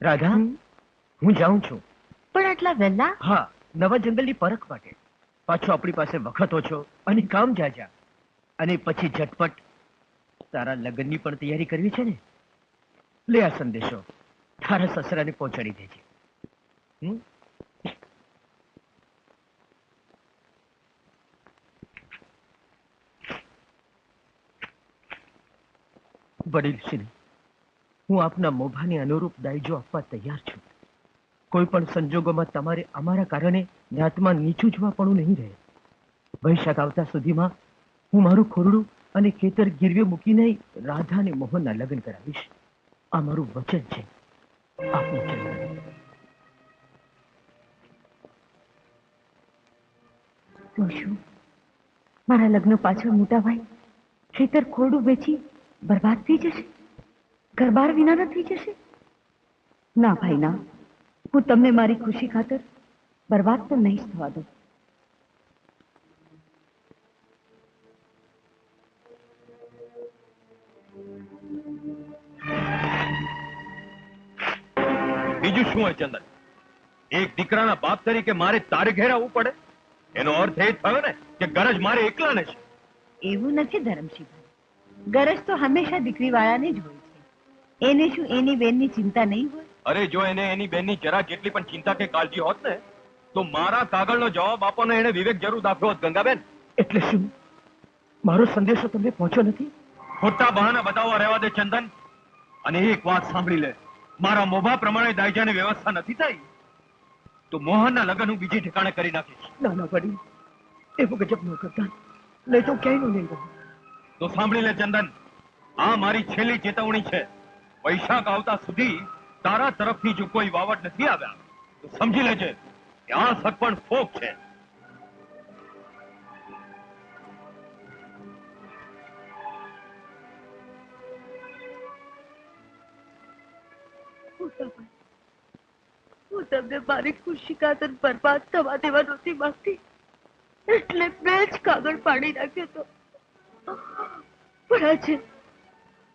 રાધા, હું જાઉં છું. પણ આટલા વહેલા? હા, નવા જંગલની પરખ માટે. પાછો આપણી પાસે વખત ઓછો અને કામ જાજા. અને પછી ઝટપટ તારા લગ્નની પણ તૈયારી કરવી છે ને. લે આ સંદેશો, તારા સસરાને પહોંચાડી દેજે. હમ? વડીલ શ્રી, હું આપના મોભાને અનુરૂપ દાયજો આપવા તૈયાર છું. કોઈ પણ સંજોગોમાં તમારે અમારા કારણે જ્ઞાતમાં નીચું જોવા પણ નહીં રહે. વૈશાખ આવતા સુધીમાં હું મારું ખોરડું અને ખેતર ગીરવે મૂકીને રાધા અને મોહનના લગ્ન કરાવીશ. આ મારું વચન છે. આપનું ચંદન. તો શું મારા લગ્ન પાછળ મોટા ભાઈ ખેતર ખોરડું વેચી બરબાદ થઈ જશે? ઘરબાર વિના થઈ જશે? ના ભાઈ ના, હું તમને મારી ખુશી ખાતર બરબાદ તો નહીં જ થવા દઉં. બીજું શું હોય ચંદન? એક દીકરાના બાપ તરીકે મારે તારે ઘેર આવવું પડે? એનો અર્થ એ થયો ને કે ગરજ મારે એકલાને છે. એવું નથી ધરમસિંહભાઈ, ગરજ તો હંમેશા દીકરી વાળાને જ હોય છે. એને શું એની બેનની ચિંતા નહીં હોય? અરે જો એને એની બેનની જરા જેટલી પણ ચિંતા કે કાળજી હોત ને તો મારા કાગળનો જવાબ આપવાનો એને વિવેક જરૂર દાખવ્યો હોત. ગંગાબેન, એટલે શું મારો સંદેશો તમને પહોંચ્યો નથી? ખોટા બહાના બતાવવા રહેવા દે ચંદન. અને એક વાત સાંભળી લે, મારા મોભા પ્રમાણે દાયજાની વ્યવસ્થા નથી થઈ તો મોહનના લગ્ન હું બીજી ઠેકાણે કરી નાખીશ. ના ના વડીલ, એવું ગજબ ન કરતા, નહીં તો ક્યાંય નું નહીં. તો સાંભળી લે ચંદન, આ મારી છેલ્લી ચેતવણી છે. વૈશાખ આવતા સુધી તારા તરફથી જો કોઈ વાવડ નથી આવ્યા તો સમજી લેજે કે આ સગપણ ફોક છે. હું તમને મારી ખુશી ખાતર બરબાદ થવા દેવા નહોતી માંગતી, એટલે મેં જ કાગળ પાડી નાખ્યો તો. પણ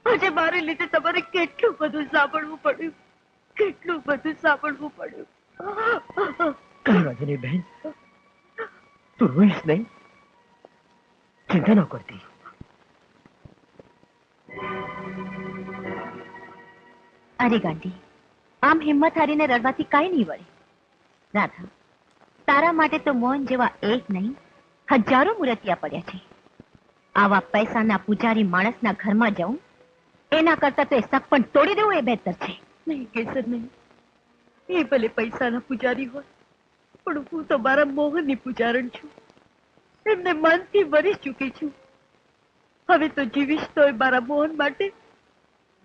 આજે મારે લીધે તમારે કેટલું બધું સાંભળવું પડ્યું, કેટલું બધું સાંભળવું પડ્યું. કઈ વાંધો નહીં બહેન, તું રોઈશ નહીં, ચિંતા ન કરતી. અરે ગાંધી, આમ હિંમત હારીને રડવાથી કાંઈ નહીં વળે. રાધા, તારા માટે તો મોહન જેવા એક નહીં હજારો મૂર્તિયા પડ્યા છે. આવા પૈસાના પૂજારી માણસના ઘરમાં જવું એના કરતા તો એ સગ પણ તોડી દેવું એ બહેતર છે. નહીં કેસર નહીં, એ ભલે પૈસાના પૂજારી હોય પણ હું તો મારા મોહનની પૂજારણ છું. એમને મનથી મરી ચૂકી છું. હવે તો જીવીશ તો મારા મોહન માટે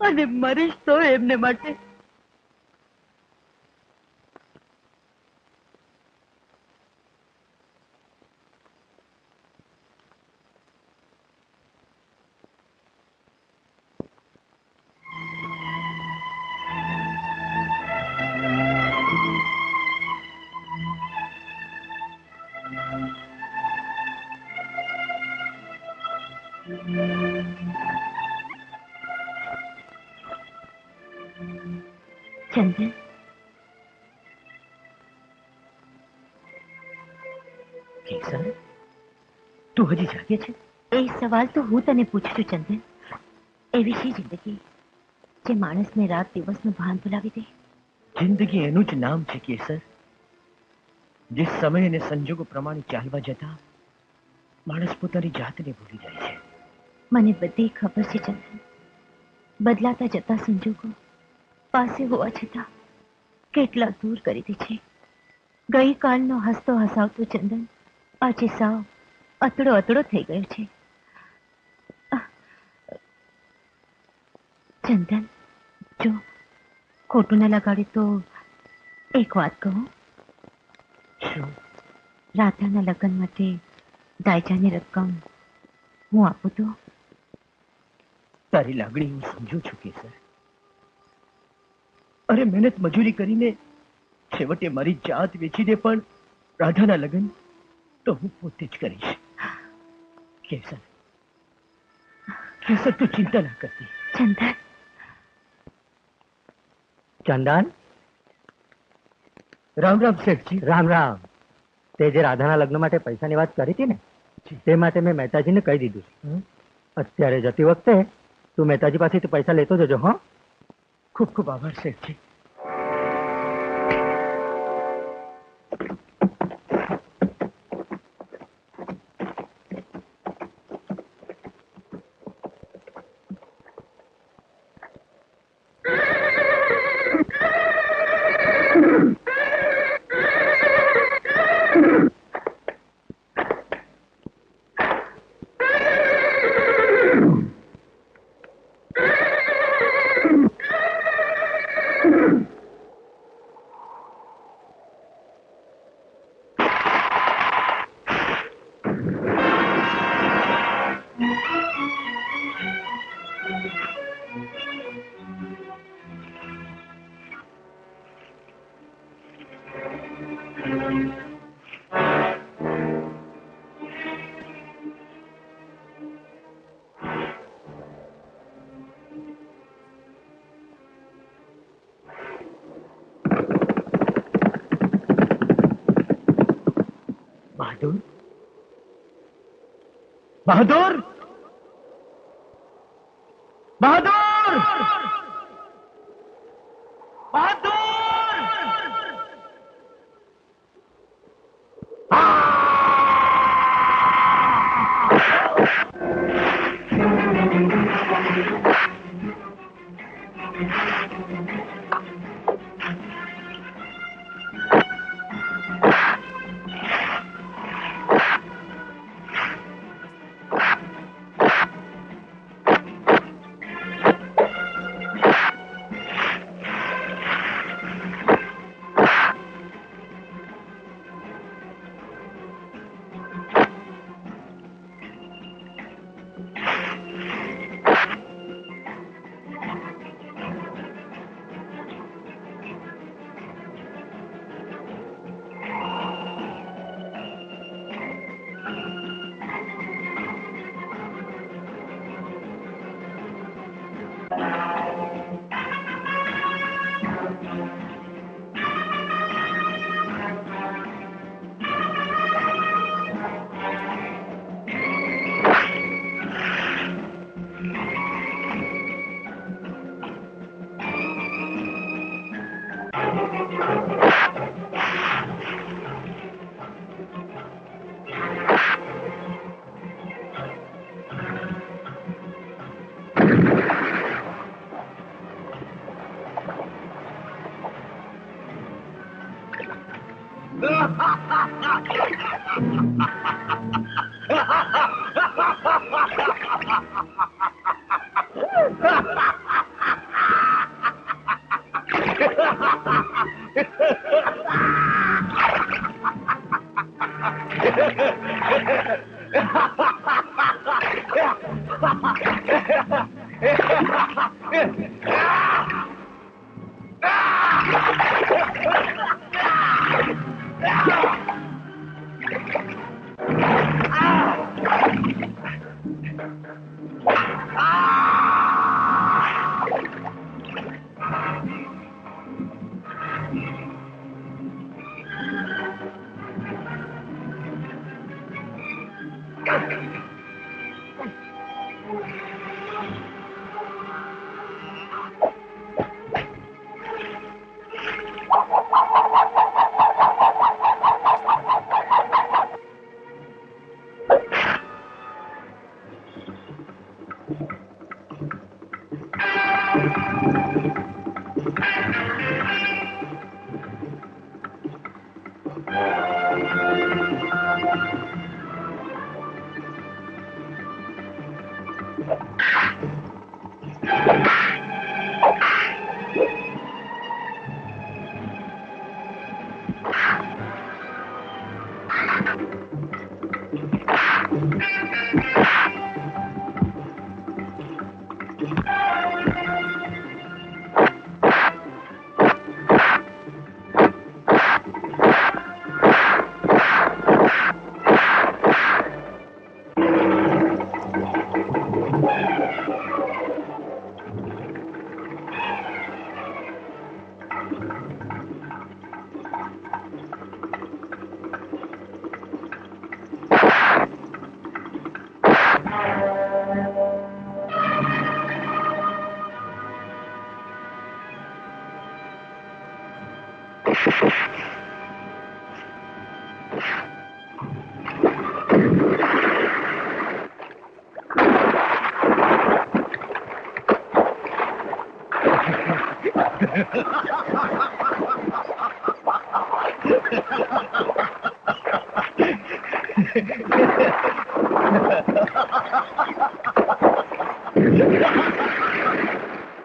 અને મરીશ તો એમને માટે. ચંદન, કેસર, તું હજી જાગે છે? એ સવાલ તો હું તને પૂછું છું ચંદન. એવી શી જિંદગી જે માણસને રાત દિવસનું ભાન ભૂલાવી દે? જિંદગી એનું જ નામ છે કેસર, જે સમય અને સંજોગો પ્રમાણે ચાલવા જતા માણસ પોતાની જાતને ભૂલી જાય છે. મને બધી ખબર છે ચંદન. બદલાતા જતા સંજોગો પાસે હોવા છતાં કેટલા દૂર કરી દે છે. ગઈકાલનો હસતો હસાવતો ચંદન આજે સાવ અતડો અતડો થઈ ગયો છે. ચંદન, જો ખોટું ન લગાડે તો એક વાત કહું. શું? રાધાના લગ્ન માટે દાયજાની રકમ હું આપું તો? તારી લાગણી હું સમજુ છું કેસર. અરે મહેનત મજૂરી કરીને છેવટે મારી જાત વેચીને પણ રાધાના લગ્ન તો હું પોતે જ કરીશ. કેસર, કેસર તું ચિંતા ના કરતી. ચંદન, ચંદન, રામ રામ શેઠજી. રામ રામ. તે જે રાધાના લગ્ન માટે પૈસાની વાત કરી હતી ને, તે માટે મેં મહેતાજીને કહી દીધું છે. અત્યારે જતી વખતે તું મહેતાજી પાસેથી પૈસા લેતો જજો. હા, ખૂબ ખૂબ આભાર શેઠજી. બહાદુર, બહાદુર, બહાદુર, બહાદુર!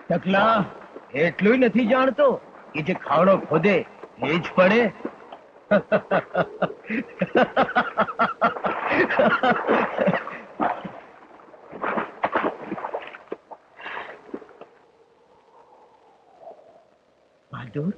ટકલા એટલું નથી જાણતો કે જે ખાડો ખોદે એ જ પડે. બહાદુર,